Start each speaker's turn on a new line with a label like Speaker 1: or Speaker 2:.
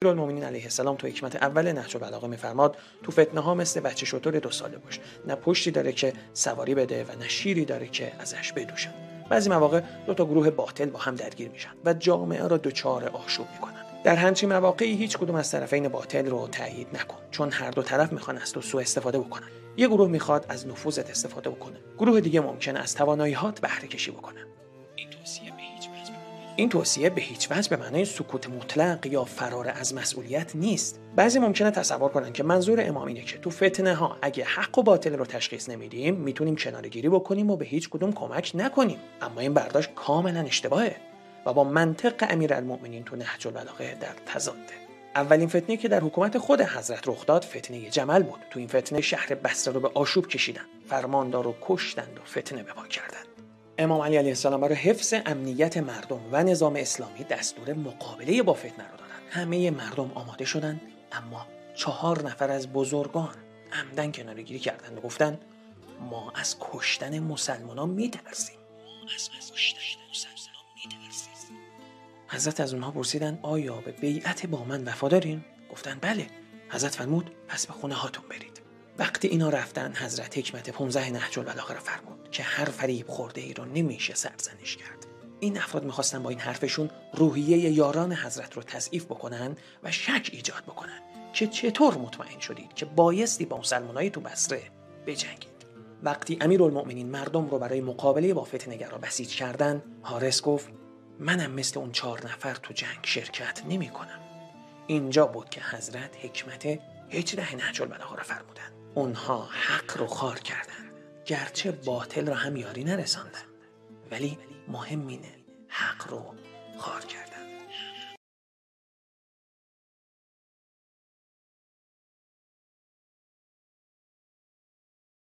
Speaker 1: امیرالمومنین علیه السلام تو حکمت اول نهج البلاغه میفرماد تو فتنه ها مثل بچه شتر 2 ساله باش، نه پشتی داره که سواری بده و نه شیری داره که ازش بدوشن. بعضی مواقع 2 تا گروه باطل با هم درگیر میشن و جامعه را دچار آشوب میکنن. در همچین مواقعی هیچ کدوم از طرفین باطل رو تایید نکن، چون هر دو طرف میخوان از تو سوء استفاده بکنن. یه گروه میخواد از نفوذت استفاده بکنه، گروه دیگه ممکنه از توانایی‌هات بهره کشی بکنه. این توصیه به هیچ وجه به معنای سکوت مطلق یا فرار از مسئولیت نیست. بعضی ممکنه تصور کنن که منظور امام اینه که تو فتنه ها اگه حق و باطل رو تشخیص نمیدیم میتونیم کناره‌گیری بکنیم و به هیچ کدوم کمک نکنیم. اما این برداشت کاملا اشتباهه و با منطق امیرالمومنین تو نهج البلاغه در تضاده. اولین فتنه‌ای که در حکومت خود حضرت رخ داد فتنه جمل بود. تو این فتنه شهر بصره رو به آشوب کشیدن، فرماندار رو کشتند و فتنه به پا کردند. امام علی علیه السلام برای حفظ امنیت مردم و نظام اسلامی دستور مقابله با فتنه رو دادن. همه مردم آماده شدند، اما 4 نفر از بزرگان عمدن کناره‌گیری کردند و گفتند ما از کشتن مسلمانان میترسیم. حضرت از اونها پرسیدند آیا به بیعت با من وفادارین؟ گفتند بله. حضرت فرمود پس به خونه هاتون برید. وقتی اینا رفتن حضرت حکمت 15 نهج البلاغه را فرمود که هر فریب خورده ای رو نمیشه سرزنش کرد. این افراد میخواستن با این حرفشون روحیه یاران حضرت رو تضعیف بکنن و شک ایجاد بکنن که چطور مطمئن شدید که بایستی با مسلمانای تو بصره بجنگید. وقتی امیرالمومنین مردم رو برای مقابله با فتنه‌گرا بسیج کردن، حارس گفت منم مثل اون 4 نفر تو جنگ شرکت نمی‌کنم. اینجا بود که حضرت حکمت 18 نهج البلاغه را فرمودن. اونها حق رو خوار کردن، گرچه باطل را هم یاری نرساندن، ولی مهم اینه حق رو خوار کردن.